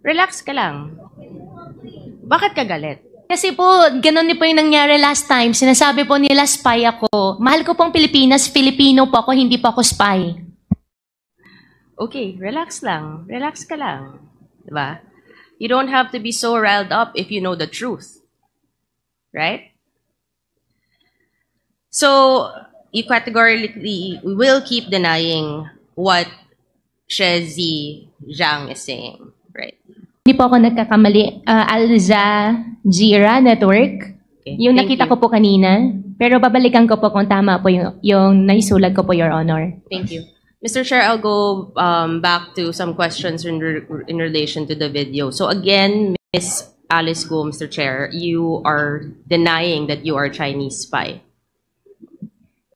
Relax ka lang. Bakit ka galit? Kasi po, ganun din po yung nangyari last time. Sinasabi po nila spy ako. Mahal ko pong Pilipinas, Filipino po ako, hindi po ako spy. Okay, relax lang. Relax ka lang. Diba? You don't have to be so riled up if you know the truth. Right? So, you categorically will keep denying what Shezi Zhang is saying. Right? Hindi po ako nagkakamali. Al Jazeera Network. Okay, Yung thank nakita you. ko po kanina. Pero babalikan ko po kung tama po yung naisulat ko po, Your Honor. Thank you. Mr. Chair, I'll go back to some questions in relation to the video. So again, Ms. Alice Go, Mr. Chair, you are denying that you are a Chinese spy.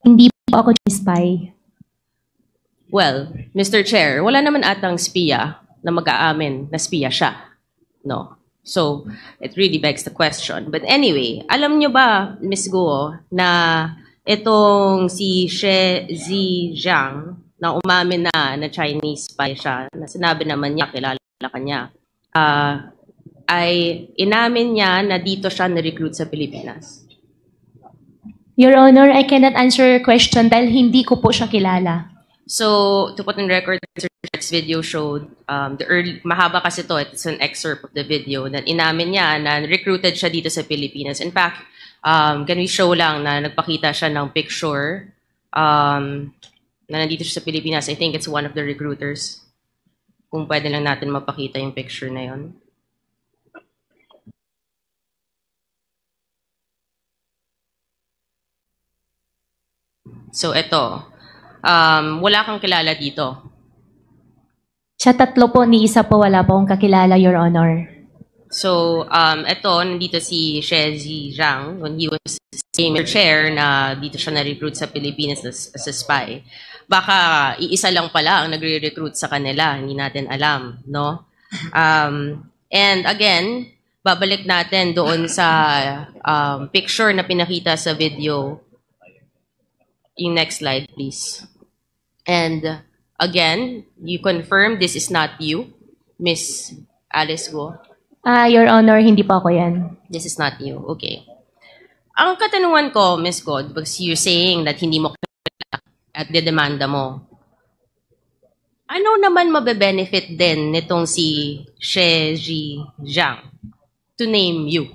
Hindi po ako spy. Well, Mr. Chair, wala naman atang spiya na mag-aamin na spiya siya. No. So, it really begs the question. But anyway, alam nyo ba, Ms. Go, na itong si Shezi Zhang, na umamin na Chinese spy siya, na sinabi naman niya, kilala ka niya, ay inamin niya na dito siya na-recruit sa Pilipinas? Your Honor, I cannot answer your question dahil hindi ko po siya kilala. So, to put in record, this video showed, mahaba kasi to, it's an excerpt of the video, that inamin niya na recruited siya dito sa Pilipinas. In fact, can we show lang na nagpakita siya ng picture na nandito siya sa Pilipinas. I think it's one of the recruiters. Kung pwede lang natin mapakita yung picture na yon. So, ito. Wala kang kilala dito. Siya tatlo po, ni isa po wala po akong kakilala, Your Honor. So, ito, nandito si Shezi Zhang when he was saying Mr. Chair na dito siya na-recruit sa Pilipinas as a spy. Baka iisa lang pala ang nagre-recruit sa kanila, hindi natin alam, no? And again, babalik natin doon sa picture na pinakita sa video. Yung next slide, please. And again, you confirm this is not you, Miss Alice Go? Your Honor, hindi po ako yan. This is not you. Okay. Ang katanungan ko, Miss God, because you're saying that hindi mo at dedemanda mo, ano naman mabe-benefit din nitong si Shezi Zhang to name you?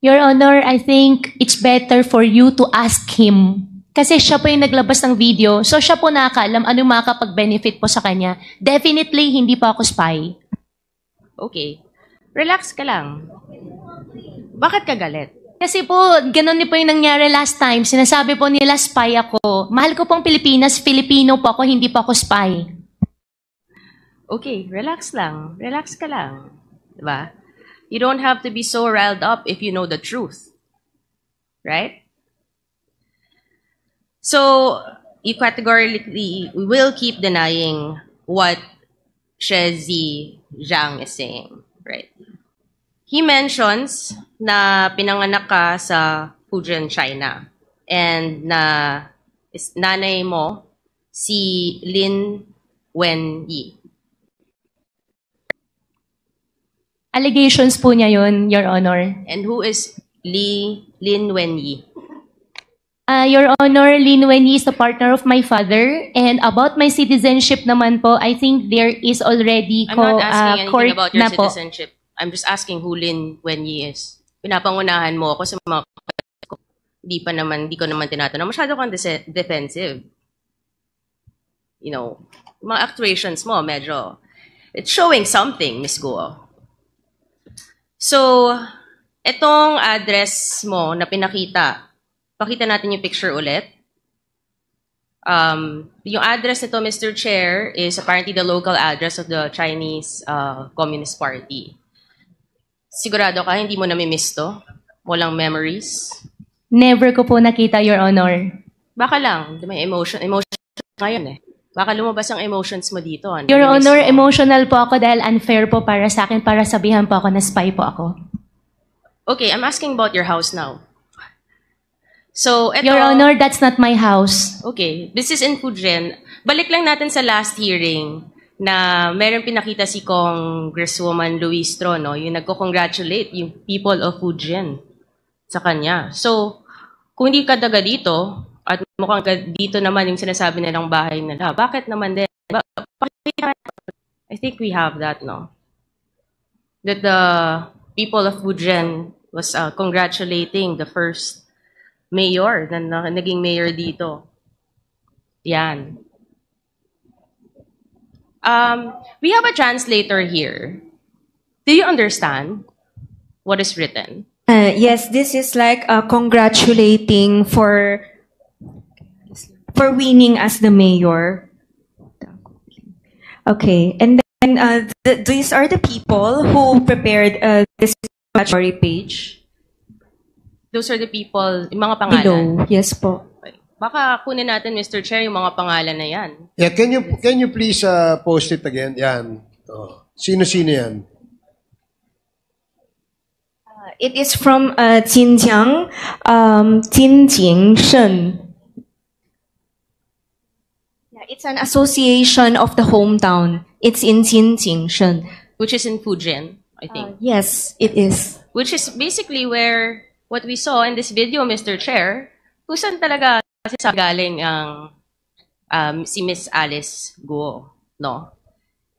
Your Honor, I think it's better for you to ask him. Kasi siya po yung naglabas ng video, so siya po nakakaalam anong makakapag-benefit po sa kanya. Definitely, hindi po ako spy. Okay. Relax ka lang. Bakit ka galit? Kasi po, ganun din po yung nangyari last time. Sinasabi po nila spy ako. Mahal ko pong Pilipinas, Filipino po ako, hindi po ako spy. Okay, relax lang. Relax ka lang. Diba? You don't have to be so riled up if you know the truth. Right? So, you categorically will keep denying what Shezi Zhang is saying. Right? He mentions na pinanganak ka sa Fujian, China. And na nanay mo si Lin Wenyi. Allegations po niya yun, Your Honor. And who is Lin Wenyi? Your Honor, Lin Wenyi is the partner of my father. And about my citizenship naman po, I think there is already I'm not asking court anything about your na po. citizenship. I'm just asking who Lin Wenyi is. Pinapangunahan mo ako sa mga hindi ko naman tinatanong. Masyado kang defensive. You know, mga actuations mo, medyo, it's showing something, Miss Guo. So, etong address mo na pinakita, pakita natin yung picture ulit. Yung address nito, Mr. Chair, is apparently the local address of the Chinese Communist Party. Sigurado ka, hindi mo namimiss to? Walang memories? Never ko po nakita, Your Honor. Baka lang, may emotion ngayon eh. Baka lumabas ang emotions mo dito. Ano? Your Honor, emotional po ako dahil unfair po para sa akin, para sabihan po ako na spy po ako. Okay, I'm asking about your house now. So, eto, Your Honor, that's not my house. okay, this is in Fujian. Balik lang natin sa last hearing. na meron pinakita si Congresswoman Luistro, no? Yung nagko-congratulate yung people of Fujian sa kanya. So, kung hindi ka daga dito, at mukhang dito naman yung sinasabi nilang bahay nila, bakit naman din? I think we have that, no? That the people of Fujian was congratulating the first mayor na naging mayor dito. Yan. We have a translator here. Do you understand what is written? Yes, this is like congratulating for winning as the mayor. Okay, and then these are the people who prepared this congratulatory page. Those are the people, yung mga pangalan. Below, yes po. Okay. Baka kunin natin, Mr. Chair, yung mga pangalan na yan. Yeah, can you please post it again? Yan. Oh. Sino-sino yan? It is from Jinjiang, Jinjing Shen. Yeah, it's an association of the hometown. It's in Jinjing Shen. Which is in Fujian, I think. Yes, it is. Which is basically where what we saw in this video, Mr. Chair, kung saan talaga kasi galing ang si Miss Alice Guo, no?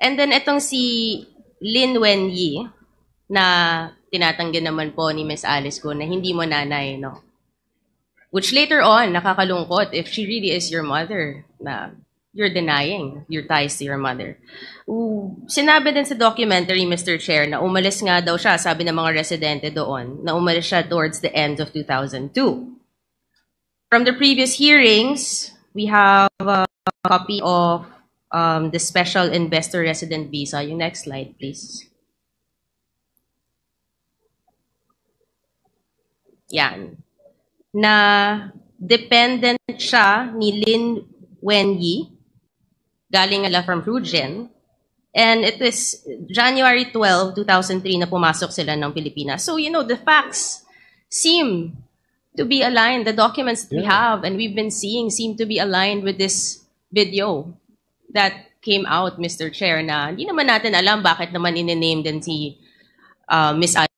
And then itong si Lin Wenyi na tinatanggi naman po ni Miss Alice Guo na hindi mo nanay, no? Which later on, nakakalungkot if she really is your mother, na you're denying your ties to your mother. Sinabi din sa documentary, Mr. Chair, na umalis nga daw siya, sabi ng mga residente doon, na umalis siya towards the end of 2002. From the previous hearings, we have a copy of the Special Investor Resident Visa. Yung next slide, please. Yan. Na dependent siya ni Lin Wenyi, galing ala from Fujian, and it is January 12, 2003 na pumasok sila ng Pilipinas. So, you know, the facts seem to be aligned. The documents that we have and we've been seeing seem to be aligned with this video that came out, Mr. Chair, na hindi naman natin alam bakit naman in-name din si Miss Alice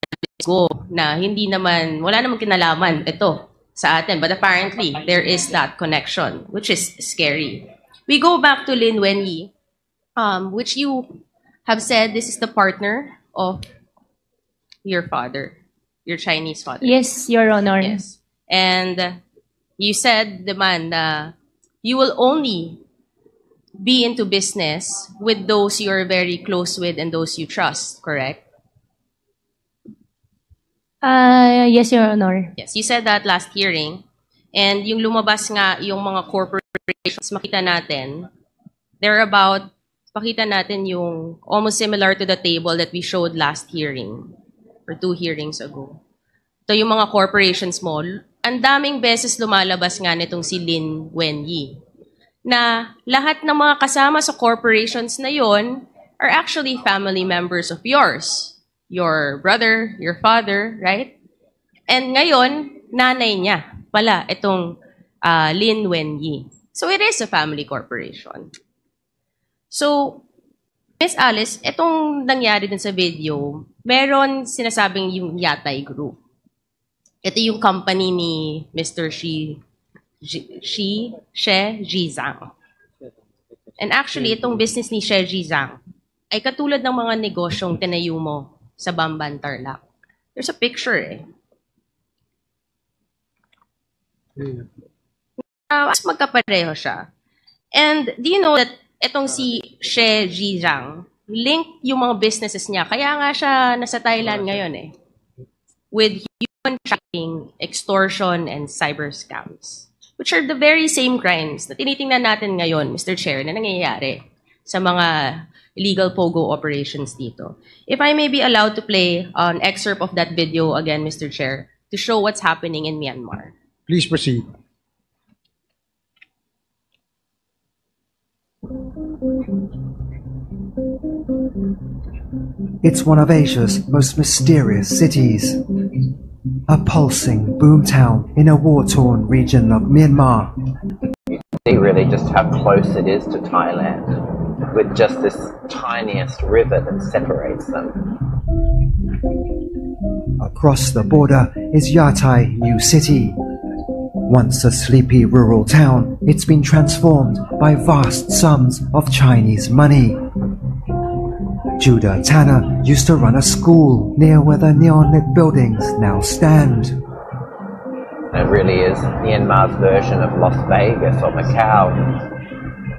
Guo, na hindi naman, wala namang kinalaman ito sa atin. But apparently, there is that connection, which is scary. We go back to Lin Wenyi, which you have said this is the partner of your father, your Chinese father. Yes, Your Honor. Yes. And you said, naman, na you will only be into business with those you are very close with and those you trust, correct? Yes, Your Honor. Yes, you said that last hearing. And yung lumabas nga, yung mga corporations, makita natin, they're about, pakita natin yung almost similar to the table that we showed last hearing, or 2 hearings ago. Ito yung mga corporations mo. Ang daming beses lumalabas nga nitong si Lin Wenyi, na lahat ng mga kasama sa corporations na yon are actually family members of yours. Your brother, your father, right? And ngayon, nanay niya pala itong Lin Wenyi. So it is a family corporation. So, Miss Alice, itong nangyari din sa video, meron sinasabing yung Yatay Group. Ito yung company ni Mr. She Zhizang. And actually, itong business ni She Zhizang ay katulad ng mga negosyong tinayo mo sa Bamban, Tarlac. There's a picture eh. Magkapareho siya. And do you know that itong si She Zhizang, link yung mga businesses niya. Kaya nga siya nasa Thailand ngayon eh. With human trafficking, extortion, and cyber scams. Which are the very same crimes na tinitingnan natin ngayon, Mr. Chair, na nangyayari sa mga illegal POGO operations dito. If I may be allowed to play an excerpt of that video again, Mr. Chair, to show what's happening in Myanmar. Please proceed. It's one of Asia's most mysterious cities. A pulsing boomtown in a war-torn region of Myanmar. See really just how close it is to Thailand. with just this tiniest river that separates them. Across the border is Yatai New City. Once a sleepy rural town, it's been transformed by vast sums of Chinese money. Judah Tanner used to run a school near where the neon-lit buildings now stand. It really is Myanmar's version of Las Vegas or Macau.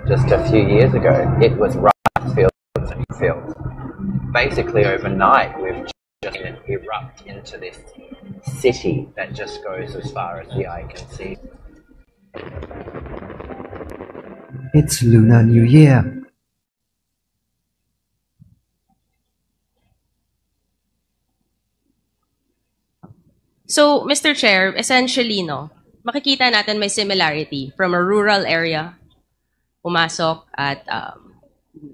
Just a few years ago, it was rice fields and fields. Basically, overnight, we've just erupt into this city that just goes as far as the eye can see. It's Lunar New Year. So, Mr. Chair, essentially, no, makikita natin may similarity from a rural area, pumasok at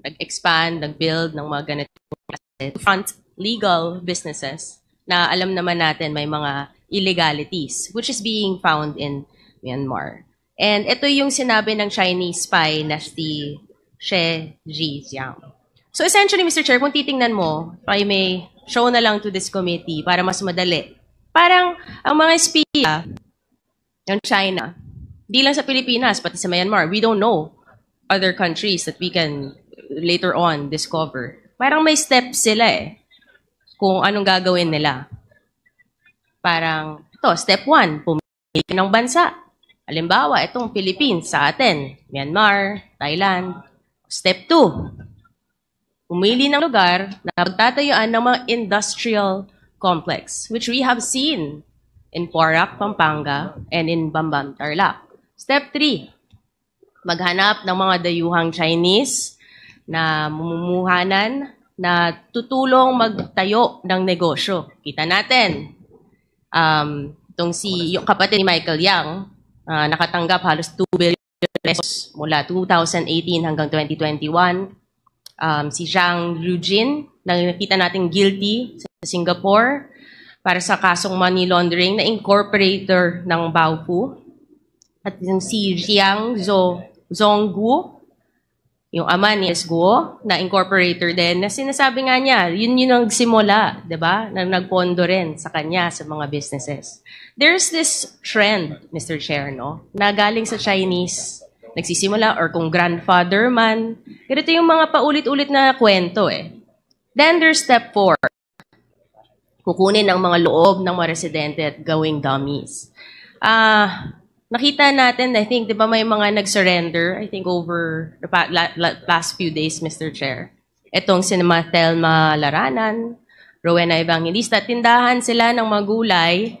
nag-expand, nag-build ng mga ganitong front legal businesses na alam naman natin may mga illegalities which is being found in Myanmar. And ito yung sinabi ng Chinese spy na si She Zhijiang. So essentially, Mr. Chair, kung titingnan mo, I may show na lang to this committee para mas madali. Parang ang mga espiya ng China, di lang sa Pilipinas, pati sa Myanmar, we don't know other countries that we can later on discover. Parang may steps sila kung anong gagawin nila. Parang, ito, step 1, pumili ng bansa. Halimbawa, itong Philippines sa atin, Myanmar, Thailand. Step 2, pumili ng lugar na pagtatayuan ng mga industrial complex, which we have seen in Porac, Pampanga, and in Bamban, Tarlac. Step 3, maghanap ng mga dayuhang Chinese na mumumuhanan na tutulong magtayo ng negosyo. Kita natin, yung kapatid ni Michael Yang, nakatanggap halos 2 billion pesos mula 2018 hanggang 2021. Si Zhang Yujin, na nakita natin guilty sa Singapore para sa kasong money laundering na incorporator ng Baofu. At yung si Jiang Zhongguo, yung ama ni Guo, na incorporator din, na sinasabi nga niya, yun yung nagsimula, diba? Na nagpondo rin sa kanya sa mga businesses. There's this trend, Mr. Chair, no? Na galing sa Chinese, nagsisimula, or kung grandfather man, ganito yung mga paulit-ulit na kwento Then there's step 4. Kukunin ang mga loob ng mga residente at gawing dummies. Nakita natin, I think, di ba may mga nag-surrender, I think over the past few days, Mr. Chair. Itong si Thelma Laranan, Rowena Evangelista, tindahan sila ng mga gulay,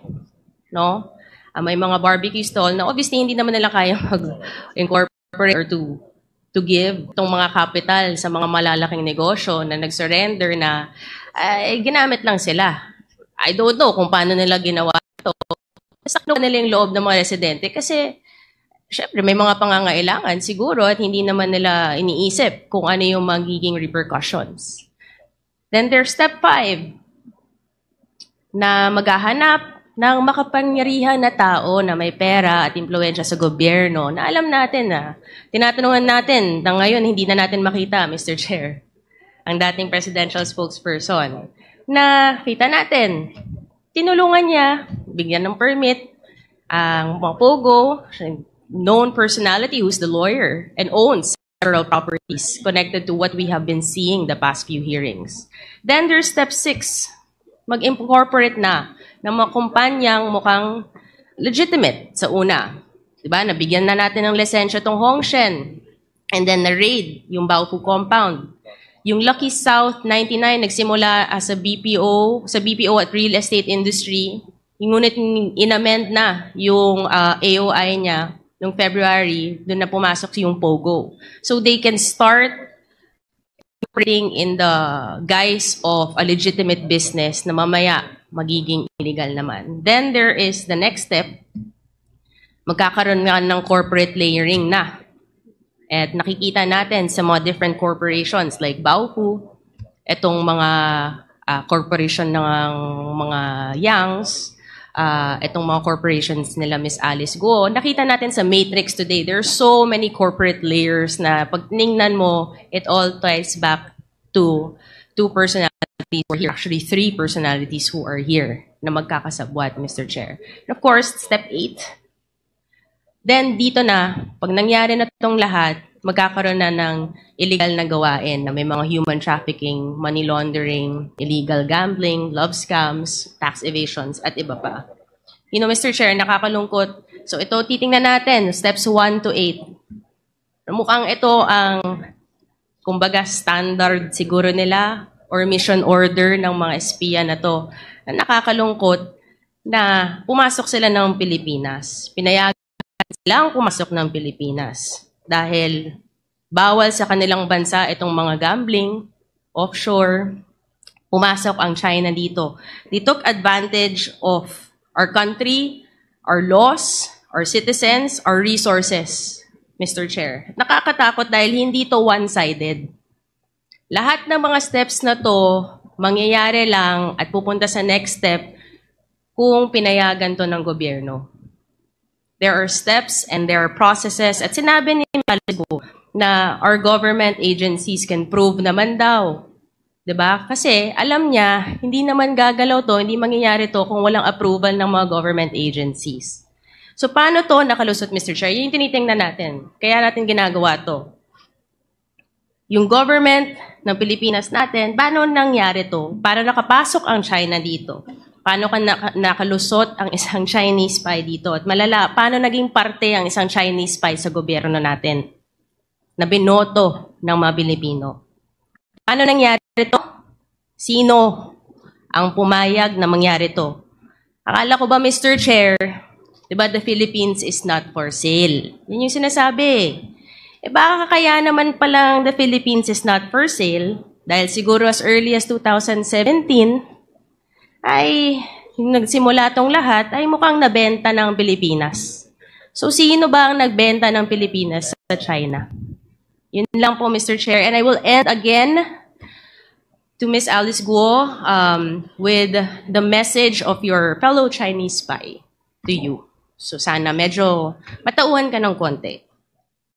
no? May mga barbecue stall na obviously hindi naman nila kaya mag-incorporate or to give itong mga capital sa mga malalaking negosyo na nag-surrender na ginamit lang sila. I don't know kung paano nila ginawa ito. Sakto nila yung loob ng mga residente kasi syempre may mga pangangailangan siguro at hindi naman nila iniisip kung ano yung magiging repercussions. Then there's step 5 na maghahanap ng makapangyarihan na tao na may pera at impluwensya sa gobyerno na alam natin na tinatanungan natin na ngayon hindi na natin makita, Mr. Chair, ang dating presidential spokesperson na kita natin. Tinulungan niya, bigyan ng permit, ang mga pogo, known personality who's the lawyer and owns several properties connected to what we have been seeing the past few hearings. Then there's step 6, mag-incorporate na ng mga kumpanyang mukhang legitimate sa una. Diba? Nabigyan na natin ng lisensya tong Hongshen. And then na-raid yung Baofu compound. Yung Lucky South 99 nagsimula as a BPO, sa BPO at real estate industry. Ngunit inamend na yung AOI niya noong February, doon na pumasok yung POGO. So they can start operating in the guise of a legitimate business na mamaya magiging illegal naman. Then there is the next step, magkakaroon nga ng corporate layering na. At nakikita natin sa mga different corporations like Baofu, itong mga corporation ng mga Yangs, itong mga corporations nila Miss Alice Guo. Nakita natin sa Matrix today, there are so many corporate layers na pag tinignan mo, it all ties back to two personalities who are here. Actually, three personalities who are here na magkakasabwat, Mr. Chair. And of course, step 8. Then, dito na, pag nangyari na itong lahat, magkakaroon na ng illegal na gawain na may mga human trafficking, money laundering, illegal gambling, love scams, tax evasions, at iba pa. You know, Mr. Chair, nakakalungkot. So ito, titingnan natin, steps 1 to 8. Mukhang ito ang, kumbaga, standard siguro nila or mission order ng mga espiya na to. Na nakakalungkot na pumasok sila ng Pilipinas. Pinayagan silang pumasok ng Pilipinas. Dahil bawal sa kanilang bansa itong mga gambling, offshore, pumasok ang China dito. They took advantage of our country, our laws, our citizens, our resources, Mr. Chair. Nakakatakot dahil hindi to one-sided. Lahat ng mga steps na to, mangyayari lang at pupunta sa next step kung pinayagan to ng gobyerno. There are steps and there are processes. At sinabi ni Alice Guo na our government agencies can prove naman daw. Diba? Kasi alam niya, hindi naman gagalaw to, hindi mangyayari to kung walang approval ng mga government agencies. So paano to nakalusot, Mr. Chair? Yun yung tinitingnan natin. Kaya natin ginagawa to. Yung government ng Pilipinas natin, paano nangyari to? Para nakapasok ang China dito? Paano ka nakalusot ang isang Chinese spy dito? At malala, paano naging parte ang isang Chinese spy sa gobyerno natin na binoto ng mga Pilipino? Paano nangyari to? Sino ang pumayag na mangyari to? Akala ko ba, Mr. Chair, diba, the Philippines is not for sale? Yun yung sinasabi. Baka kaya naman palang the Philippines is not for sale dahil siguro as early as 2017, ay nagsimula tong lahat ay mukhang nabenta ng Pilipinas. So, sino ba ang nagbenta ng Pilipinas sa China? Yun lang po, Mr. Chair. And I will end again to Ms. Alice Guo with the message of your fellow Chinese spy to you. So, sana medyo matauhan ka ng konti.